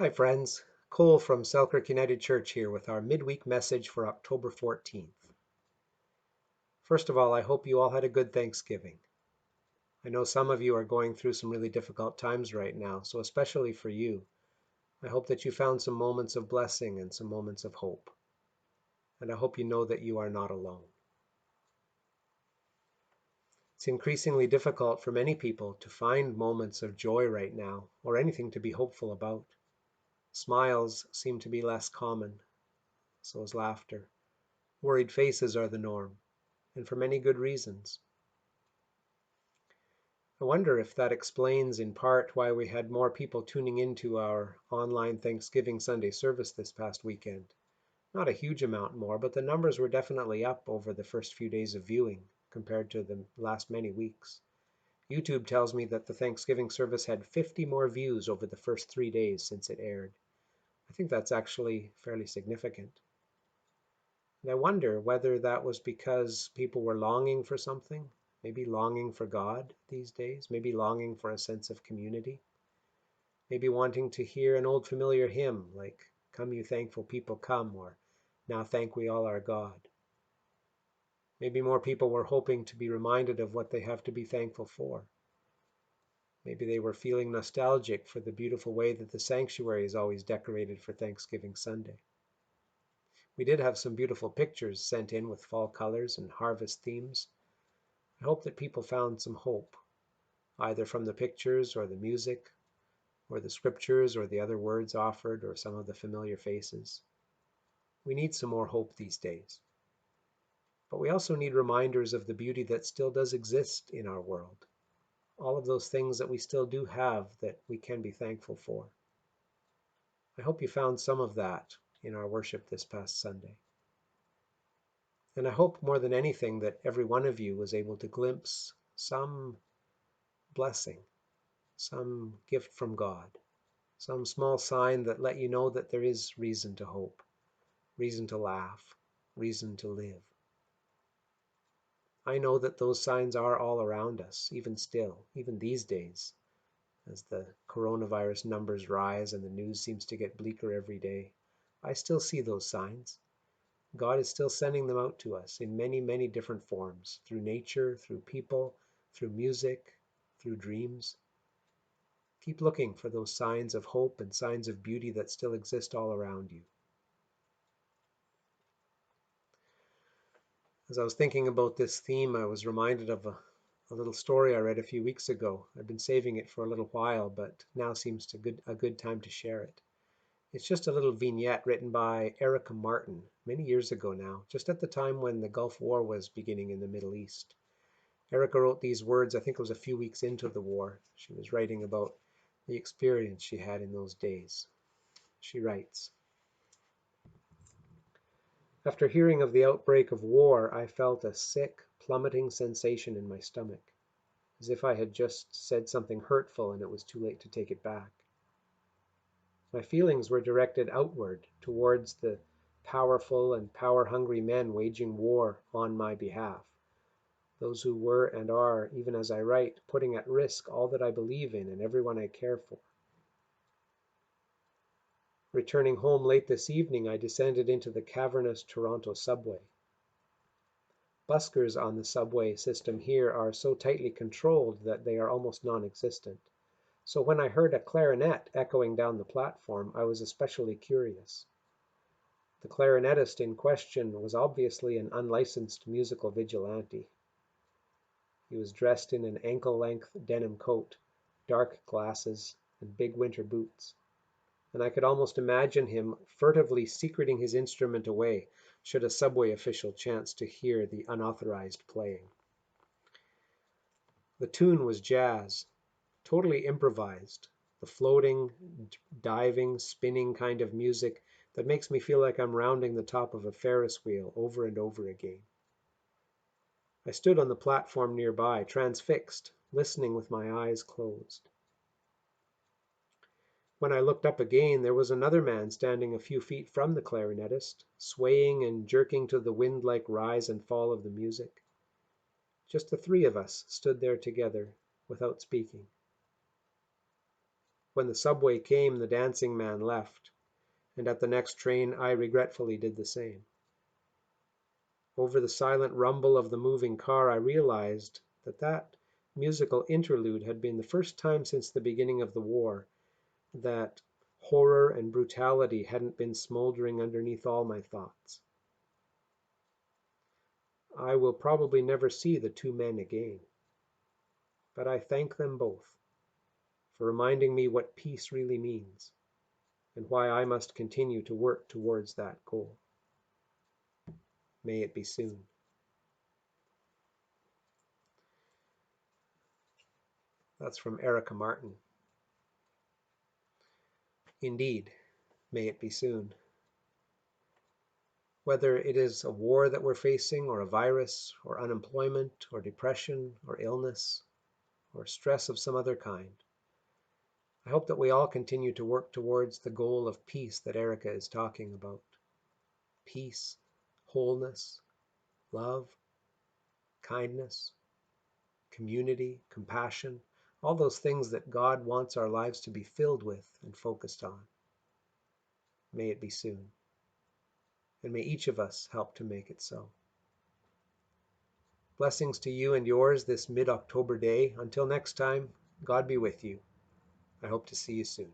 Hi, friends. Cole from Selkirk United Church here with our midweek message for October 14th. First of all, I hope you all had a good Thanksgiving. I know some of you are going through some really difficult times right now, so especially for you, I hope that you found some moments of blessing and some moments of hope. And I hope you know that you are not alone. It's increasingly difficult for many people to find moments of joy right now or anything to be hopeful about. Smiles seem to be less common, so is laughter. Worried faces are the norm, and for many good reasons. I wonder if that explains in part why we had more people tuning into our online Thanksgiving Sunday service this past weekend. Not a huge amount more, but the numbers were definitely up over the first few days of viewing compared to the last many weeks. YouTube tells me that the Thanksgiving service had 50 more views over the first 3 days since it aired. I think that's actually fairly significant. And I wonder whether that was because people were longing for something, maybe longing for God these days, maybe longing for a sense of community, maybe wanting to hear an old familiar hymn like Come You Thankful People Come, or Now Thank We All Our God. Maybe more people were hoping to be reminded of what they have to be thankful for. Maybe they were feeling nostalgic for the beautiful way that the sanctuary is always decorated for Thanksgiving Sunday. We did have some beautiful pictures sent in with fall colors and harvest themes. I hope that people found some hope, either from the pictures or the music, or the scriptures or the other words offered, or some of the familiar faces. We need some more hope these days. But we also need reminders of the beauty that still does exist in our world. All of those things that we still do have that we can be thankful for. I hope you found some of that in our worship this past Sunday. And I hope more than anything that every one of you was able to glimpse some blessing, some gift from God, some small sign that let you know that there is reason to hope, reason to laugh, reason to live. I know that those signs are all around us, even still, even these days, as the coronavirus numbers rise and the news seems to get bleaker every day. I still see those signs. God is still sending them out to us in many, many different forms, through nature, through people, through music, through dreams. Keep looking for those signs of hope and signs of beauty that still exist all around you. As I was thinking about this theme, I was reminded of a little story I read a few weeks ago. I've been saving it for a little while, but now seems a good time to share it. It's just a little vignette written by Erica Martin many years ago now, just at the time when the Gulf War was beginning in the Middle East. Erica wrote these words, I think it was a few weeks into the war. She was writing about the experience she had in those days. She writes, After hearing of the outbreak of war, I felt a sick, plummeting sensation in my stomach, as if I had just said something hurtful and it was too late to take it back. My feelings were directed outward, towards the powerful and power-hungry men waging war on my behalf, those who were and are, even as I write, putting at risk all that I believe in and everyone I care for. Returning home late this evening, I descended into the cavernous Toronto subway. Buskers on the subway system here are so tightly controlled that they are almost non-existent. So when I heard a clarinet echoing down the platform, I was especially curious. The clarinetist in question was obviously an unlicensed musical vigilante. He was dressed in an ankle-length denim coat, dark glasses, and big winter boots, and I could almost imagine him furtively secreting his instrument away should a subway official chance to hear the unauthorized playing. The tune was jazz, totally improvised, the floating, diving, spinning kind of music that makes me feel like I'm rounding the top of a Ferris wheel over and over again. I stood on the platform nearby, transfixed, listening with my eyes closed. When I looked up again, there was another man standing a few feet from the clarinetist, swaying and jerking to the wind-like rise and fall of the music. Just the three of us stood there together, without speaking. When the subway came, the dancing man left, and at the next train I regretfully did the same. Over the silent rumble of the moving car, I realized that musical interlude had been the first time since the beginning of the war that horror and brutality hadn't been smoldering underneath all my thoughts. I will probably never see the two men again, but I thank them both for reminding me what peace really means and why I must continue to work towards that goal. May it be soon. That's from Erica Martin. Indeed, may it be soon. Whether it is a war that we're facing, or a virus, or unemployment, or depression, or illness, or stress of some other kind, I hope that we all continue to work towards the goal of peace that Erica is talking about. Peace, wholeness, love, kindness, community, compassion, all those things that God wants our lives to be filled with and focused on. May it be soon. And may each of us help to make it so. Blessings to you and yours this mid-October day. Until next time, God be with you. I hope to see you soon.